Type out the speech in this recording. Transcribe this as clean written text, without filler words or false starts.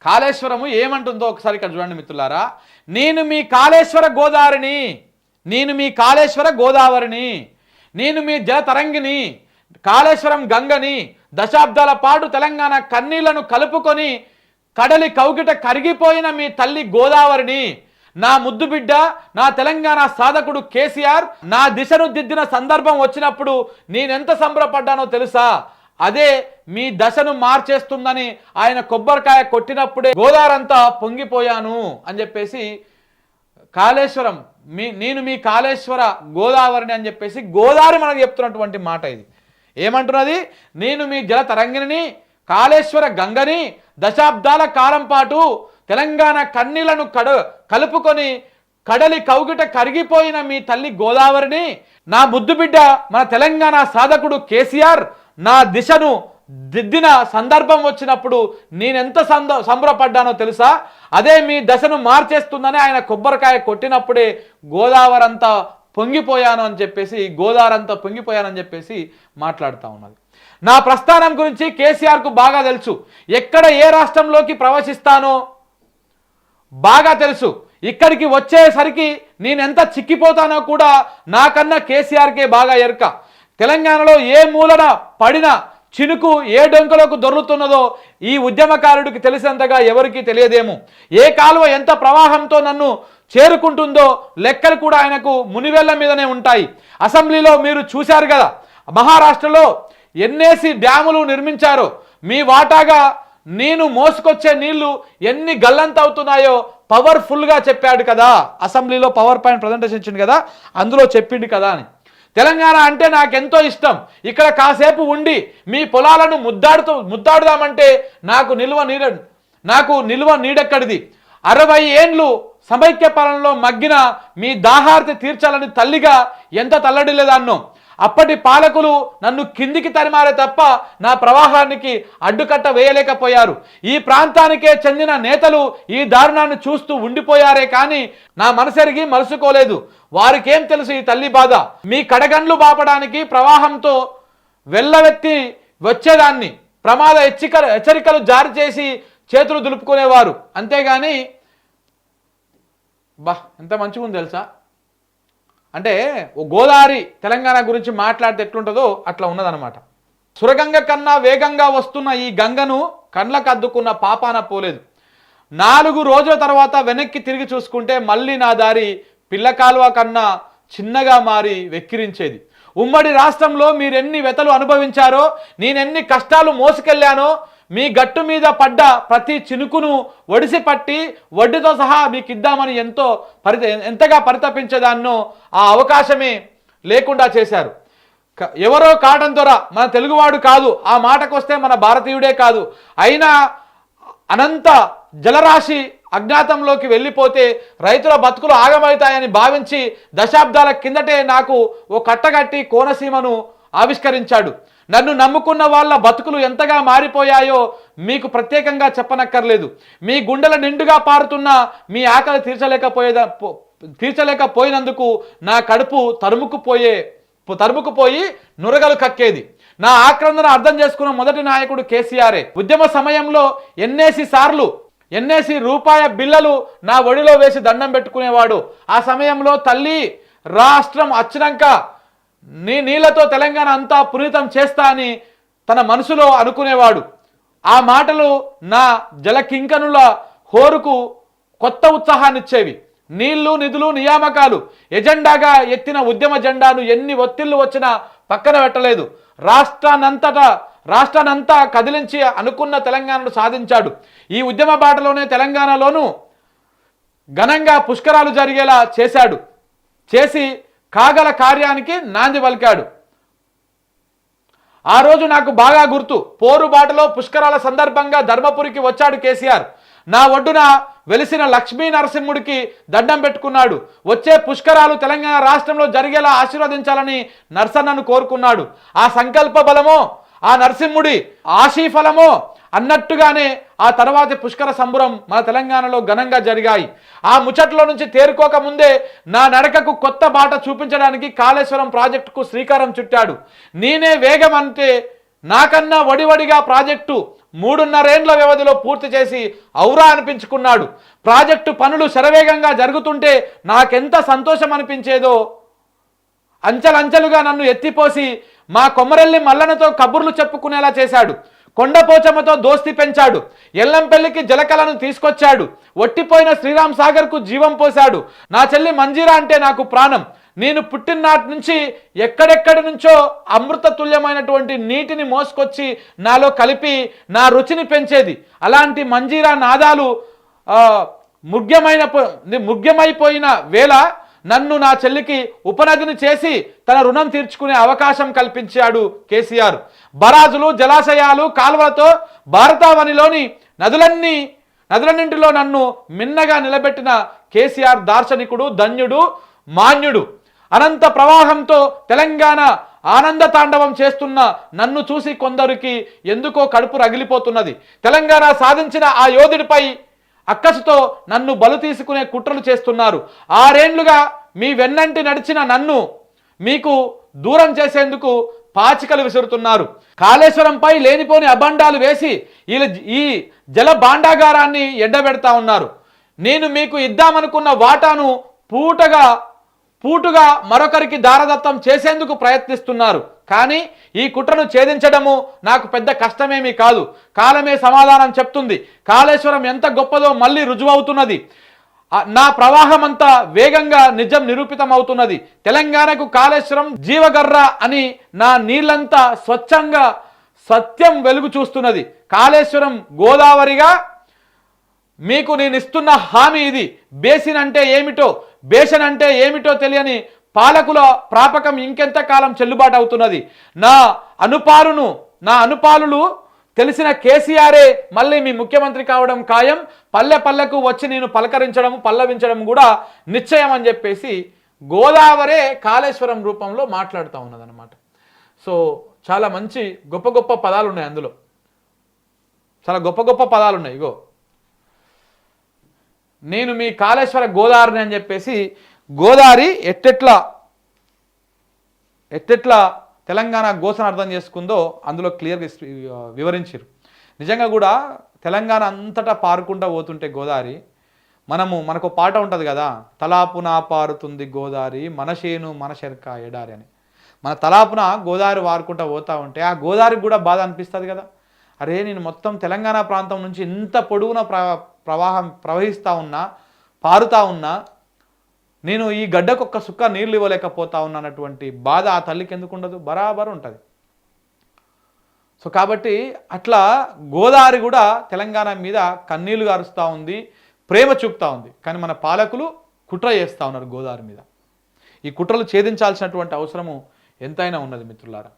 కాళేశ్వరము ఏమంటుందో ఒకసారి ఇక్కడ చూడండి మిత్రులారా. నేను మీ కాళేశ్వర గోదావరిని, నేను మీ కాళేశ్వర గోదావరిని, నేను మీ జల తరంగిని, కాళేశ్వరం గంగని, దశాబ్దాల పాటు తెలంగాణ కన్నీళ్లను కలుపుకొని కడలి కౌగిట కరిగిపోయిన మీ తల్లి గోదావరిని, నా ముద్దు బిడ్డ, నా తెలంగాణ సాధకుడు కేసీఆర్ నా దిశను దిద్దిన సందర్భం వచ్చినప్పుడు నేనెంత సంబరపడ్డానో తెలుసా? అదే మీ దశను మార్చేస్తుందని ఆయన కొబ్బరికాయ కొట్టినప్పుడే గోదావరంతా పొంగిపోయాను అని చెప్పేసి కాళేశ్వరం నేను మీ కాళేశ్వర గోదావరిని అని చెప్పేసి గోదావరి మనకు చెప్తున్నటువంటి మాట ఇది. ఏమంటున్నది? నేను మీ జల తరంగిణిని, కాళేశ్వర గంగని, దశాబ్దాల కాలం పాటు తెలంగాణ కన్నీళ్లను కలుపుకొని కడలి కౌగిట కరిగిపోయిన మీ తల్లి గోదావరిని, నా ముద్దు బిడ్డ మన తెలంగాణ సాధకుడు కేసీఆర్ నా దిశను దిద్దిన సందర్భం వచ్చినప్పుడు నేనెంత సంబరపడ్డానో తెలుసా? అదే మీ దశను మార్చేస్తుందని ఆయన కొబ్బరికాయ కొట్టినప్పుడే గోదావరంతా పొంగిపోయాను అని చెప్పేసి, గోదావరంతా పొంగిపోయానని చెప్పేసి మాట్లాడుతూ ఉన్నది. నా ప్రస్థానం గురించి కేసీఆర్కు బాగా తెలుసు. ఎక్కడ ఏ రాష్ట్రంలోకి ప్రవేశిస్తానో బాగా తెలుసు. ఇక్కడికి వచ్చేసరికి నేనెంత చిక్కిపోతానో కూడా నాకన్నా కేసీఆర్కే బాగా ఎరుక. తెలంగాణలో ఏ మూలన పడిన చినుకు ఏ డొంకలోకి దొర్లుతున్నదో ఈ ఉద్యమకారుడికి తెలిసినంతగా ఎవరికీ తెలియదేమో. ఏ కాలువ ఎంత ప్రవాహంతో నన్ను చేరుకుంటుందో లెక్కలు కూడా ఆయనకు మునివెళ్ల మీదనే ఉంటాయి. అసెంబ్లీలో మీరు చూశారు కదా, మహారాష్ట్రలో ఎన్నేసి డ్యాములు నిర్మించారో, మీ వాటాగా నేను మోసుకొచ్చే నీళ్లు ఎన్ని గల్లంత అవుతున్నాయో పవర్ఫుల్గా చెప్పాడు కదా. అసెంబ్లీలో పవర్ పాయింట్ ప్రజెంటేషన్ ఇచ్చింది కదా, అందులో చెప్పిండు కదా అని. తెలంగాణ అంటే నాకెంతో ఇష్టం. ఇక్కడ కాసేపు ఉండి మీ పొలాలను ముద్దాడుదామంటే నాకు నిల్వ నీడెక్కడిది. 60 ఏండ్లు సమైక్య పాలనలో మగ్గిన మీ దాహార్తి తీర్చాలని తల్లిగా ఎంత తల్లడిల్లేదాన్నో. అప్పటి పాలకులు నన్ను కిందికి తరిమారే తప్ప నా ప్రవాహానికి అడ్డుకట్ట వేయలేకపోయారు. ఈ ప్రాంతానికే చెందిన నేతలు ఈ దారుణాన్ని చూస్తూ ఉండిపోయారే కానీ నా మనసెరిగి మలుసుకోలేదు. వారికేం తెలుసు ఈ తల్లి బాధ? మీ కడగండ్లు బాపడానికి ప్రవాహంతో వెళ్ళవెత్తి వచ్చేదాన్ని ప్రమాద హెచ్చరికలు జారీ చేసి చేతులు దులుపుకునేవారు. అంతేగాని ఎంత మంచిగా ఉంది తెలుసా? అంటే ఓ గోదావరి తెలంగాణ గురించి మాట్లాడితే ఎట్లుంటుందో అట్లా ఉన్నదనమాట. సురగంగ కన్నా వేగంగా వస్తున్న ఈ గంగను కండ్లకు అద్దుకున్న పాపాన పోలేదు. 4 రోజుల తర్వాత వెనక్కి తిరిగి చూసుకుంటే మళ్ళీ నా దారి పిల్లకాలువ కన్నా చిన్నగా మారి వెక్కిరించేది. ఉమ్మడి రాష్ట్రంలో మీరెన్ని వ్యతలు అనుభవించారో, నేనెన్ని కష్టాలు మోసుకెళ్ళానో, మీ గట్టు మీద పడ్డ ప్రతి చినుకును ఒడిసి పట్టి వడ్డీతో సహా మీకు ఇద్దామని ఎంతగా పరితపించేదాన్నో ఆ అవకాశమే లేకుండా చేశారు. ఎవరో కాటన్ దొర మన తెలుగువాడు కాదు, ఆ మాటకొస్తే మన భారతీయుడే కాదు. అయినా అనంత జలరాశి అజ్ఞాతంలోకి వెళ్ళిపోతే రైతుల బతుకులు ఆగమవుతాయని భావించి దశాబ్దాల కిందటే నాకు ఓ కట్టగట్టి కోనసీమను ఆవిష్కరించాడు. నన్ను నమ్ముకున్న వాళ్ళ బతుకులు ఎంతగా మారిపోయాయో మీకు ప్రత్యేకంగా చెప్పనక్కర్లేదు. మీ గుండెల నిండుగా పారుతున్న మీ ఆకలి తీర్చలేకపోయినందుకు నా కడుపు తరుముకుపోయి నురగలు కక్కేది. నా ఆక్రందన అర్థం చేసుకున్న మొదటి నాయకుడు కేసీఆరే. ఉద్యమ సమయంలో ఎన్నేసి రూపాయ బిళ్ళలు నా ఒడిలో వేసి దండం పెట్టుకునేవాడు. ఆ సమయంలో తల్లి రాష్ట్రం వచ్చినాక నీళ్లతో తెలంగాణ అంతా పునీతం చేస్తా అని తన మనసులో అనుకునేవాడు. ఆ మాటలు నా జలకింకనుల హోరుకు కొత్త ఉత్సాహాన్నిచ్చేవి. నీళ్లు, నిధులు, నియామకాలు ఎజెండాగా ఎత్తిన ఉద్యమ జెండాను ఎన్ని ఒత్తిళ్లు వచ్చినా పక్కన పెట్టలేదు. రాష్ట్రాన్నంతా కదిలించి అనుకున్న తెలంగాణను సాధించాడు. ఈ ఉద్యమ బాటలోనే తెలంగాణలోనూ ఘనంగా పుష్కరాలు జరిగేలా చేసి కాగల కార్యానికి నాంది పలికాడు. ఆ రోజు నాకు బాగా గుర్తు. పోరుబాటలో పుష్కరాల సందర్భంగా ధర్మపురికి వచ్చాడు కేసీఆర్. నా ఒడ్డున వెలిసిన లక్ష్మీ నరసింహుడికి దండం పెట్టుకున్నాడు. వచ్చే పుష్కరాలు తెలంగాణ రాష్ట్రంలో జరిగేలా ఆశీర్వదించాలని నరసన్నను కోరుకున్నాడు. ఆ సంకల్ప బలమో, ఆ నరసింహుడి ఆశీఫలమో అన్నట్టుగానే ఆ తర్వాతి పుష్కర సంబరం మన తెలంగాణలో ఘనంగా జరిగాయి. ఆ ముచ్చట్లో నుంచి తేరుకోక ముందే నా నడకకు కొత్త బాట చూపించడానికి కాళేశ్వరం ప్రాజెక్టుకు శ్రీకారం చుట్టాడు. నేనే వేగం అంటే నాకన్నా వడివడిగా ప్రాజెక్టు 3.5 ఏండ్ల వ్యవధిలో పూర్తి చేసి ఔరా అనిపించుకున్నాడు. ప్రాజెక్టు పనులు శరవేగంగా జరుగుతుంటే నాకెంత సంతోషం అనిపించేదో. అంచెలంచెలుగా నన్ను ఎత్తిపోసి మా కొమరెల్లి మల్లనతో కబుర్లు చెప్పుకునేలా చేశాడు. కొండపోచమ్మతో దోస్తి పెంచాడు. ఎల్లంపల్లికి జలకలను తీసుకొచ్చాడు. ఒట్టిపోయిన శ్రీరామ్ సాగర్కు జీవం పోశాడు. నా చెల్లి మంజీరా అంటే నాకు ప్రాణం. నేను పుట్టిననాటి నుంచి ఎక్కడెక్కడి నుంచో అమృత తుల్యమైనటువంటి నీటిని మోసుకొచ్చి నాలో కలిపి నా రుచిని పెంచేది. అలాంటి మంజీరా నాదాలు ముగ్యమైపోయిన వేళ నన్ను నా చెల్లికి ఉపనదిని చేసి తన రుణం తీర్చుకునే అవకాశం కల్పించాడు కేసీఆర్. బరాజులు, జలాశయాలు, కాలువలతో భారతావనిలోని నదులన్నింటిలో నన్ను మిన్నగా నిలబెట్టిన కేసీఆర్ దార్శనికుడు, ధన్యుడు, మాన్యుడు. అనంత ప్రవాహంతో తెలంగాణ ఆనంద తాండవం చేస్తున్న నన్ను చూసి కొందరికి ఎందుకో కడుపు రగిలిపోతున్నది. తెలంగాణ సాధించిన ఆ యోధుడిపై అక్కసుతో నన్ను బలు తీసుకునే కుట్రలు చేస్తున్నారు. 6 ఏండ్లుగా మీ వెన్నంటి నడిచిన నన్ను మీకు దూరం చేసేందుకు పాచికలు విసురుతున్నారు. కాళేశ్వరంపై లేనిపోని అబండాలు వేసి ఈ జల భాండాగారాన్ని ఎడ్డబెడతా ఉన్నారు. నేను మీకు ఇద్దామనుకున్న వాటాను పూటుగా మరొకరికి దారదత్తం చేసేందుకు ప్రయత్నిస్తున్నారు. కానీ ఈ కుట్రను ఛేదించడము నాకు పెద్ద కష్టమేమీ కాదు. కాలమే సమాధానం చెప్తుంది. కాళేశ్వరం ఎంత గొప్పదో మళ్ళీ రుజువవుతున్నది. నా ప్రవాహం అంతా వేగంగా నిజం నిరూపితం అవుతున్నది. తెలంగాణకు కాళేశ్వరం జీవగర్ర అని నా నీళ్లంతా స్వచ్ఛంగా సత్యం వెలుగు చూస్తున్నది. కాళేశ్వరం గోదావరిగా మీకు నేను ఇస్తున్న హామీ ఇది. బేసిన్ అంటే ఏమిటో తెలియని పాలకుల ప్రాపకం ఇంకెంత కాలం చెల్లుబాటు అవుతున్నది. నా అనుపాలులు తెలిసిన కేసీఆరే మళ్ళీ మీ ముఖ్యమంత్రి కావడం ఖాయం. పల్లెకు వచ్చి నేను పల్లవించడం కూడా నిశ్చయం అని చెప్పేసి గోదావరే కాళేశ్వరం రూపంలో మాట్లాడుతూ ఉన్నదన్నమాట. సో చాలా మంచి గొప్ప పదాలు ఉన్నాయి అందులో. చాలా గొప్ప పదాలు ఉన్నాయి. ఇగో, నేను మీ కాళేశ్వర గోదావరిని అని చెప్పేసి గోదావరి ఎట్టెట్లా తెలంగాణ గోసను అర్థం చేసుకుందో అందులో క్లియర్గా వివరించారు. నిజంగా కూడా తెలంగాణ అంతటా పారుకుంటూ పోతుంటే గోదావరి, మనకు పాట ఉంటుంది కదా, తలాపున పారుతుంది గోదావరి మనషేను మనశెర్క ఎడారి అని. మన తలాపున గోదావరి వారుకుంటూ పోతూ ఉంటే ఆ గోదావరికి కూడా బాధ అనిపిస్తుంది కదా. అరే, నేను మొత్తం తెలంగాణ ప్రాంతం నుంచి ఇంత పొడవున ప్రవహిస్తూ ఉన్నా, పారుతూ ఉన్నా, నేను ఈ గడ్డకు ఒక్క సుక్క నీళ్ళు ఇవ్వలేకపోతా ఉన్నా అన్నటువంటి బాధ ఆ తల్లికి ఎందుకు ఉండదు? బరాబర్ ఉంటుంది. సో కాబట్టి అట్లా గోదావరి కూడా తెలంగాణ మీద కన్నీళ్లు గారుస్తూ ఉంది, ప్రేమ చూపుతూ ఉంది. కానీ మన పాలకులు కుట్ర చేస్తూ ఉన్నారు గోదావరి మీద. ఈ కుట్రలు ఛేదించాల్సినటువంటి అవసరము ఎంతైనా ఉన్నది మిత్రులారా.